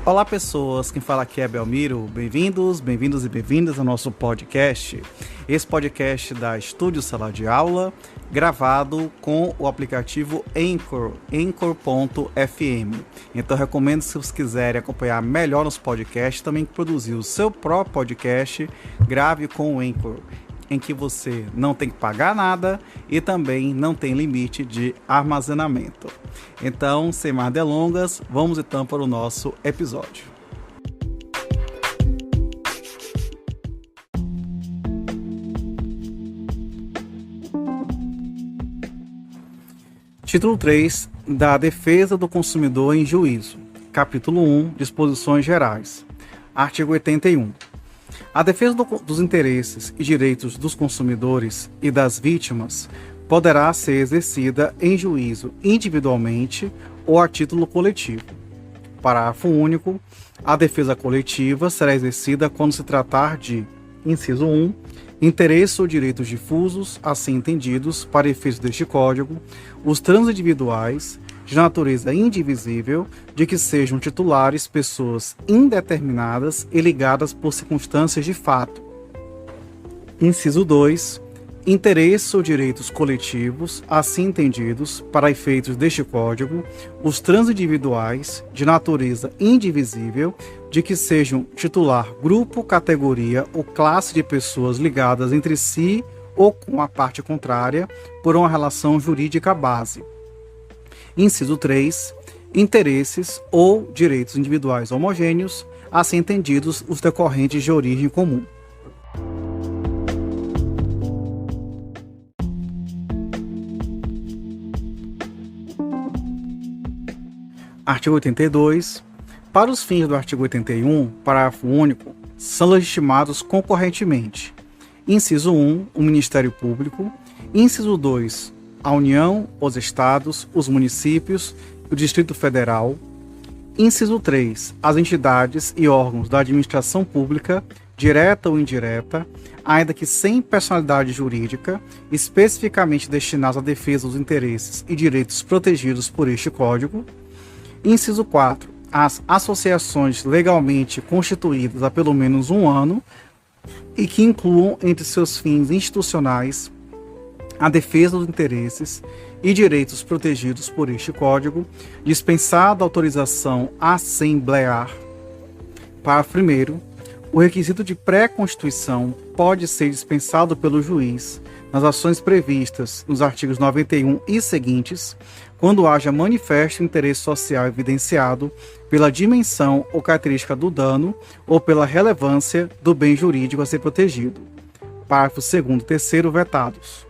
Olá pessoas, quem fala aqui é Belmiro, bem-vindos e bem-vindas ao nosso podcast. Esse podcast da Estúdio Sala de Aula, gravado com o aplicativo Anchor, Anchor.fm. Então recomendo, se vocês quiserem acompanhar melhor nos podcasts, também produzir o seu próprio podcast, grave com o Anchor, em que você não tem que pagar nada e também não tem limite de armazenamento. Então, sem mais delongas, vamos então para o nosso episódio. Título 3 da Defesa do Consumidor em Juízo. Capítulo 1, Disposições Gerais. Artigo 81. A defesa dos interesses e direitos dos consumidores e das vítimas poderá ser exercida em juízo individualmente ou a título coletivo. Parágrafo único. A defesa coletiva será exercida quando se tratar de, inciso 1, interesses ou direitos difusos, assim entendidos, para efeitos deste Código, os transindividuais, de natureza indivisível, de que sejam titulares pessoas indeterminadas e ligadas por circunstâncias de fato. Inciso 2. Interesses ou direitos coletivos, assim entendidos, para efeitos deste Código, os transindividuais, de natureza indivisível, de que sejam titular grupo, categoria ou classe de pessoas ligadas entre si ou com a parte contrária por uma relação jurídica base. Inciso 3. Interesses ou direitos individuais homogêneos, assim entendidos os decorrentes de origem comum. Artigo 82. Para os fins do artigo 81, parágrafo único, são legitimados concorrentemente: inciso 1, o Ministério Público; inciso 2, a União, os Estados, os municípios e o Distrito Federal; inciso 3, as entidades e órgãos da administração pública, direta ou indireta, ainda que sem personalidade jurídica, especificamente destinados à defesa dos interesses e direitos protegidos por este Código; inciso 4, as associações legalmente constituídas há pelo menos um ano e que incluam entre seus fins institucionais a defesa dos interesses e direitos protegidos por este Código, dispensada a autorização assemblear. Parágrafo 1º. O requisito de pré-constituição pode ser dispensado pelo juiz nas ações previstas nos artigos 91 e seguintes, quando haja manifesto interesse social evidenciado pela dimensão ou característica do dano ou pela relevância do bem jurídico a ser protegido. Parágrafo 2º e 3º vetados.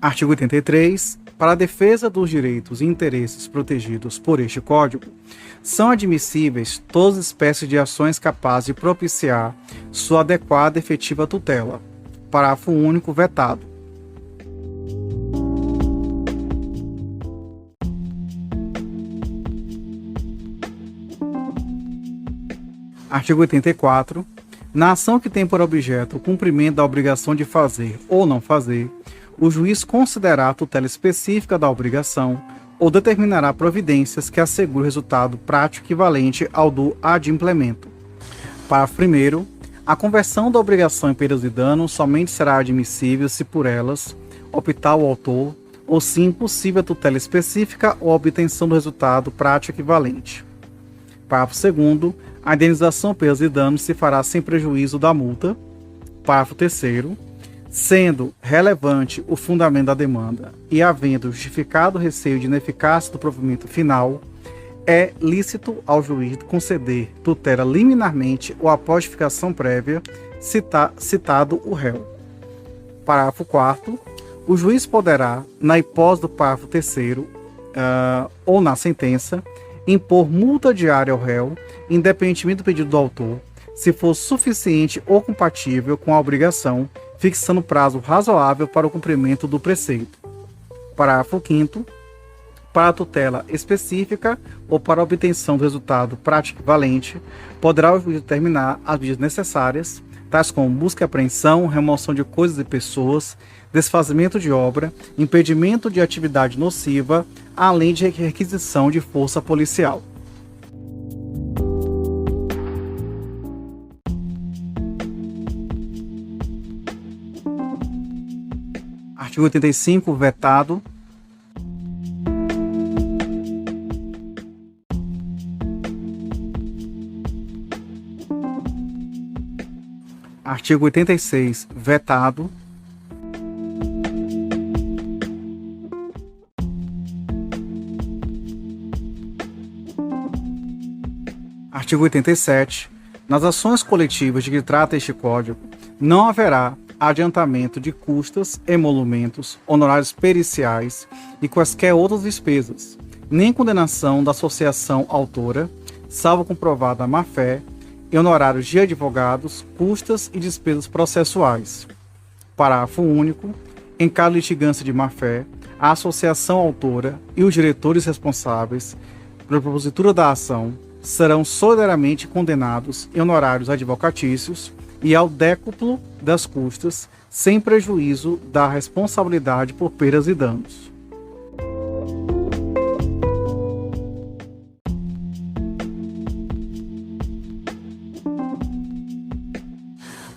Artigo 83. Para a defesa dos direitos e interesses protegidos por este Código, são admissíveis todas as espécies de ações capazes de propiciar sua adequada e efetiva tutela. Parágrafo único vetado. Artigo 84. Na ação que tem por objeto o cumprimento da obrigação de fazer ou não fazer, o juiz considerará a tutela específica da obrigação ou determinará providências que assegurem o resultado prático equivalente ao do adimplemento. Parágrafo 1º. A conversão da obrigação em perdas de dano somente será admissível se por elas optar o autor ou se impossível a tutela específica ou a obtenção do resultado prático equivalente. Parágrafo 2º. A indenização por perdas de dano se fará sem prejuízo da multa. Parágrafo 3º. Sendo relevante o fundamento da demanda e havendo justificado o receio de ineficácia do provimento final, é lícito ao juiz conceder tutela liminarmente ou após justificação prévia, citado o réu. Parágrafo 4º. O juiz poderá, na hipótese do parágrafo 3º ou na sentença, impor multa diária ao réu, independentemente do pedido do autor, se for suficiente ou compatível com a obrigação, fixando prazo razoável para o cumprimento do preceito. Parágrafo 5º. Para a tutela específica ou para a obtenção do resultado prático equivalente, poderá o juiz determinar as medidas necessárias, tais como busca e apreensão, remoção de coisas e pessoas, desfazimento de obra, impedimento de atividade nociva, além de requisição de força policial. Artigo 85, vetado. Artigo 86, vetado. Artigo 87. Nas ações coletivas de que trata este Código, não haverá adiantamento de custas, emolumentos, honorários periciais e quaisquer outras despesas, nem condenação da associação autora, salvo comprovada a má-fé, e honorários de advogados, custas e despesas processuais. Parágrafo único. Em caso de litigância de má-fé, a associação autora e os diretores responsáveis pela propositura da ação serão solidariamente condenados em honorários advocatícios e ao décuplo das custas, sem prejuízo da responsabilidade por perdas e danos.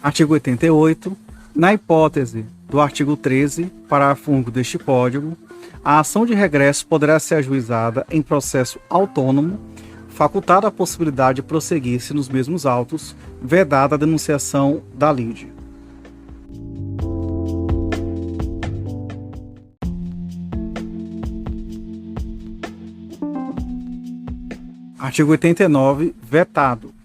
Artigo 88. Na hipótese do artigo 13, parágrafo único deste Código, a ação de regresso poderá ser ajuizada em processo autônomo, facultada a possibilidade de prosseguir-se nos mesmos autos, vedada a denunciação da lide. Artigo 89, vetado.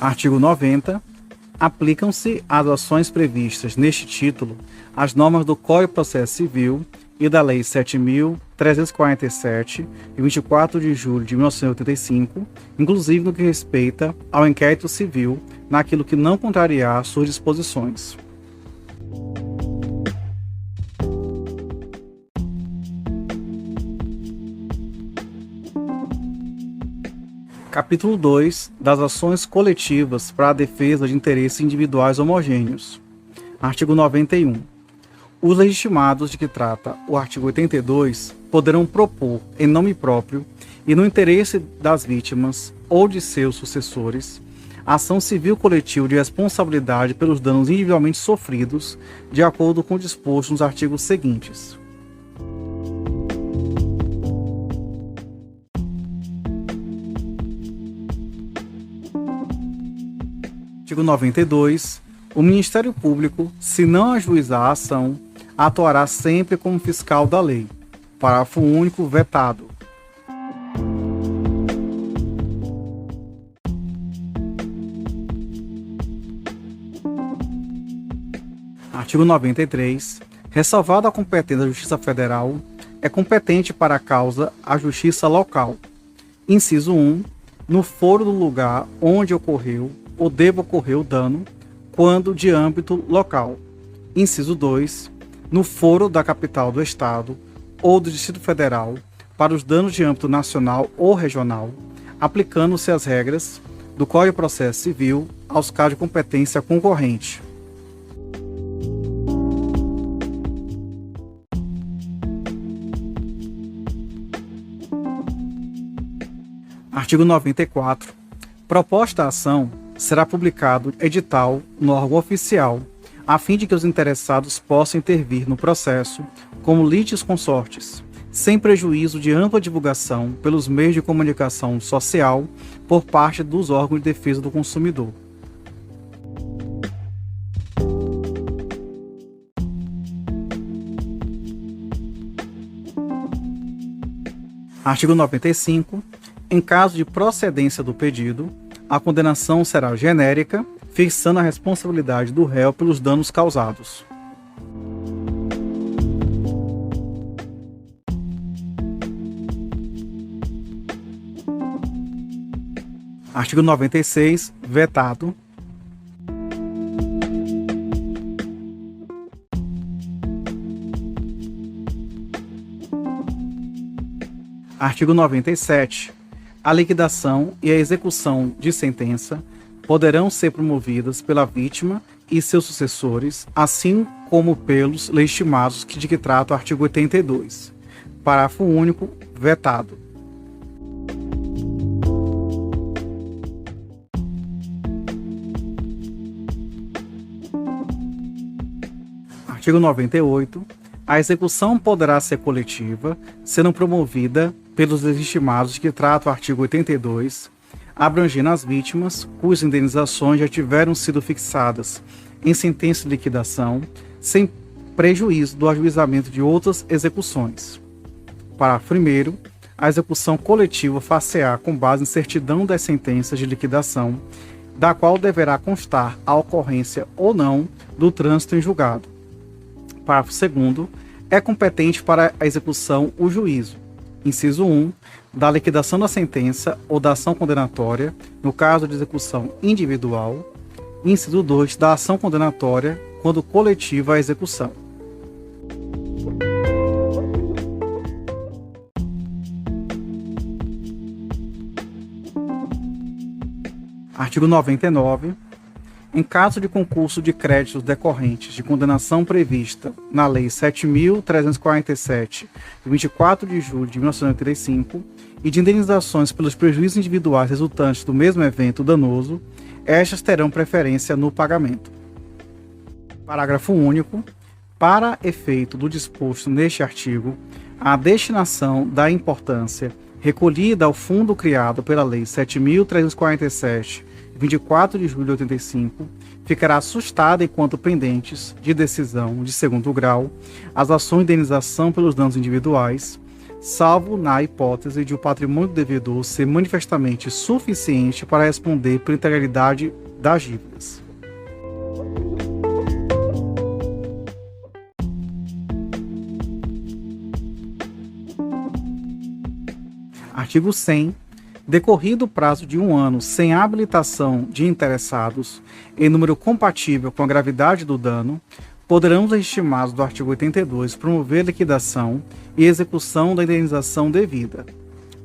Artigo 90. Aplicam-se às ações previstas neste título as normas do Código de Processo Civil e da Lei 7.347, de 24 de julho de 1985, inclusive no que respeita ao inquérito civil, naquilo que não contrariar suas disposições. Capítulo 2 das ações coletivas para a defesa de interesses individuais homogêneos. Artigo 91. Os legitimados de que trata o artigo 82 poderão propor, em nome próprio e no interesse das vítimas ou de seus sucessores, ação civil coletiva de responsabilidade pelos danos individualmente sofridos, de acordo com o disposto nos artigos seguintes. Artigo 92. O Ministério Público, se não ajuizar a ação, atuará sempre como fiscal da lei. Parágrafo único, vetado. Artigo 93. Ressalvada a competência da Justiça Federal, é competente para a causa a Justiça Local. Inciso 1. No foro do lugar onde ocorreu ou deva ocorrer o dano, quando de âmbito local. Inciso 2. No foro da capital do Estado ou do Distrito Federal, para os danos de âmbito nacional ou regional, aplicando-se as regras do Código de Processo Civil aos casos de competência concorrente. Artigo 94. Proposta a ação, será publicado edital no órgão oficial, a fim de que os interessados possam intervir no processo como litisconsortes, sem prejuízo de ampla divulgação pelos meios de comunicação social por parte dos órgãos de defesa do consumidor. Artigo 95. Em caso de procedência do pedido, a condenação será genérica, fixando a responsabilidade do réu pelos danos causados. Artigo 96, vetado. Artigo 97. A liquidação e a execução de sentença poderão ser promovidas pela vítima e seus sucessores, assim como pelos legitimados de que trata o artigo 82. Parágrafo único, vetado. Artigo 98. A execução poderá ser coletiva, sendo promovida pelos legitimados de que trata o artigo 82, abrangendo as vítimas cujas indenizações já tiveram sido fixadas em sentença de liquidação, sem prejuízo do ajuizamento de outras execuções. Parágrafo 1º. A execução coletiva far-se-á com base em certidão das sentenças de liquidação, da qual deverá constar a ocorrência ou não do trânsito em julgado. Parágrafo 2º. É competente para a execução o juízo, inciso 1, da liquidação da sentença ou da ação condenatória, no caso de execução individual, inciso 2, da ação condenatória, quando coletiva a execução. Artigo 99. Em caso de concurso de créditos decorrentes de condenação prevista na Lei 7.347, de 24 de julho de 1985, e de indenizações pelos prejuízos individuais resultantes do mesmo evento danoso, estas terão preferência no pagamento. Parágrafo único. Para efeito do disposto neste artigo, a destinação da importância recolhida ao fundo criado pela Lei 7.347, 24 de julho de 85, ficará sustada enquanto pendentes de decisão de segundo grau as ações de indenização pelos danos individuais, salvo na hipótese de o patrimônio do devedor ser manifestamente suficiente para responder pela integralidade das dívidas. Artigo 100. Decorrido o prazo de 1 ano sem habilitação de interessados em número compatível com a gravidade do dano, poderão os legitimados do artigo 82 promover liquidação e execução da indenização devida.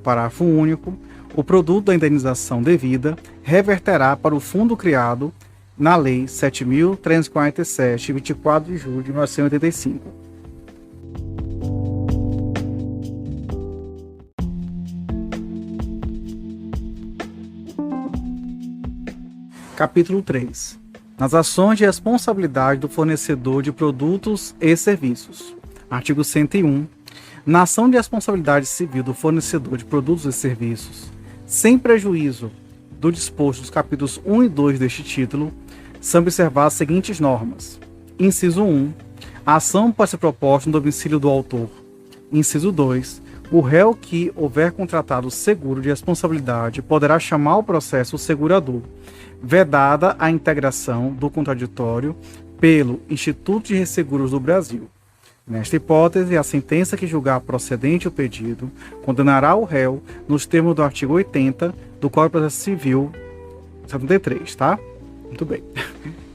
Parágrafo único. O produto da indenização devida reverterá para o fundo criado na Lei 7.347, 24 de julho de 1985. Capítulo 3. Nas ações de responsabilidade do fornecedor de produtos e serviços. Artigo 101. Na ação de responsabilidade civil do fornecedor de produtos e serviços, sem prejuízo do disposto dos capítulos 1 e 2 deste título, são observadas as seguintes normas. Inciso 1. A ação pode ser proposta no domicílio do autor. Inciso 2. O réu que houver contratado o seguro de responsabilidade poderá chamar ao processo o segurador, vedada a integração do contraditório pelo Instituto de Resseguros do Brasil. Nesta hipótese, a sentença que julgar procedente o pedido condenará o réu nos termos do artigo 80 do Código de Processo Civil 73, tá? Muito bem.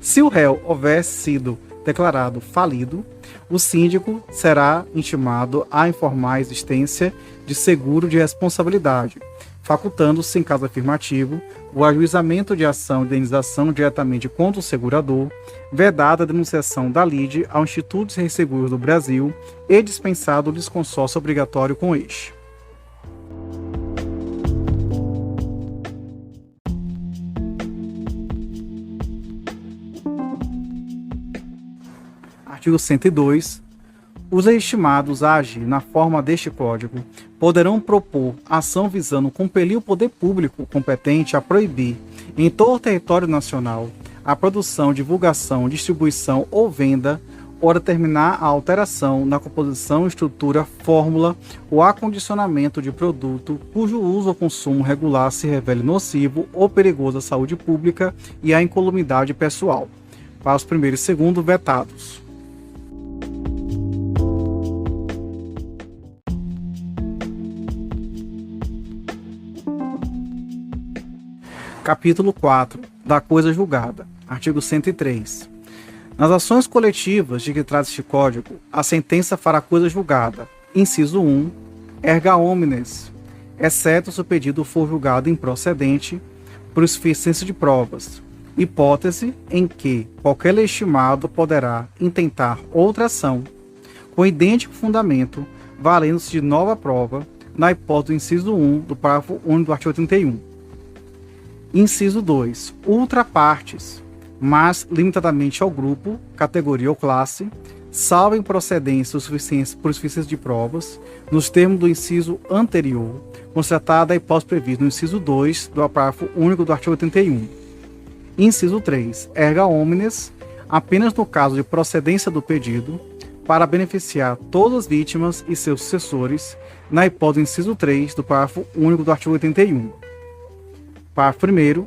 Se o réu houver sido declarado falido, o síndico será intimado a informar a existência de seguro de responsabilidade, facultando-se, em caso afirmativo, o ajuizamento de ação de indenização diretamente contra o segurador, vedada a denunciação da lide ao Instituto de Resseguros do Brasil e dispensado o desconsórcio obrigatório com este. Artigo 102. Os legitimados a agir na forma deste Código poderão propor ação visando compelir o poder público competente a proibir, em todo o território nacional, a produção, divulgação, distribuição ou venda, ou determinar a alteração na composição, estrutura, fórmula ou acondicionamento de produto cujo uso ou consumo regular se revele nocivo ou perigoso à saúde pública e à incolumidade pessoal. Parágrafo 1º e 2º vetados. Capítulo 4. Da coisa julgada. Artigo 103. Nas ações coletivas de que trata este Código, a sentença fará coisa julgada. Inciso 1. erga omnes, exceto se o pedido for julgado improcedente por insuficiência de provas, hipótese em que qualquer legitimado poderá intentar outra ação com idêntico fundamento, valendo-se de nova prova, na hipótese do inciso 1 do parágrafo único do artigo 81. Inciso 2. Ultra partes, mas limitadamente ao grupo, categoria ou classe, salvo improcedência ou suficiência por insuficiência de provas, nos termos do inciso anterior, constatada a hipótese prevista no inciso 2 do parágrafo único do artigo 81. Inciso 3. Erga omnes, apenas no caso de procedência do pedido, para beneficiar todas as vítimas e seus sucessores, na hipótese do inciso 3 do parágrafo único do artigo 81. Parágrafo 1º.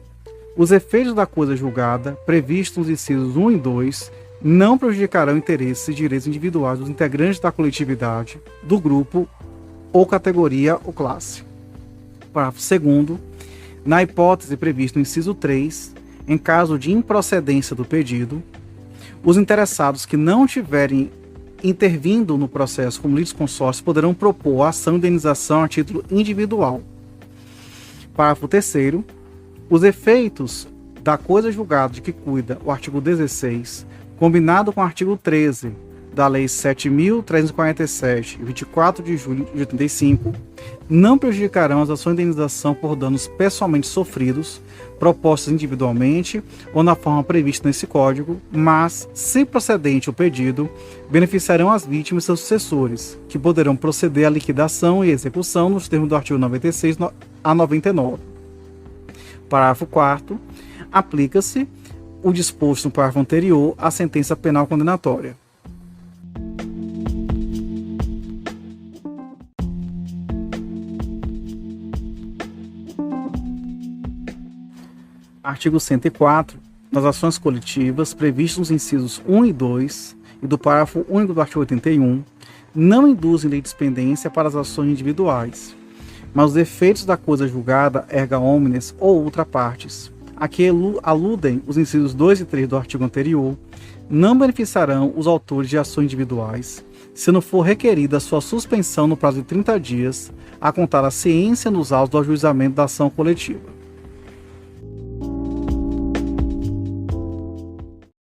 Os efeitos da coisa julgada, previstos nos incisos 1 e 2, não prejudicarão interesses e direitos individuais dos integrantes da coletividade, do grupo, ou categoria ou classe. Parágrafo 2º. Na hipótese prevista no inciso 3, em caso de improcedência do pedido, os interessados que não tiverem intervindo no processo como litisconsórcio poderão propor a ação de indenização a título individual. Parágrafo 3º. Os efeitos da coisa julgada de que cuida o artigo 16, combinado com o artigo 13 da Lei 7.347, 24 de julho de 85, não prejudicarão as ações de indenização por danos pessoalmente sofridos, propostas individualmente ou na forma prevista nesse Código, mas, se procedente o pedido, beneficiarão as vítimas e seus sucessores, que poderão proceder à liquidação e execução nos termos do artigo 96 a 99. Parágrafo 4º. Aplica-se o disposto no parágrafo anterior à sentença penal condenatória. Artigo 104. Nas ações coletivas previstas nos incisos 1 e 2 e do parágrafo único do artigo 81, não induzem lei de expendência para as ações individuais, mas os efeitos da coisa julgada erga omnes ou ultra partes, a que aludem os incisos 2 e 3 do artigo anterior, não beneficiarão os autores de ações individuais, se não for requerida sua suspensão no prazo de 30 dias, a contar a ciência nos autos do ajuizamento da ação coletiva.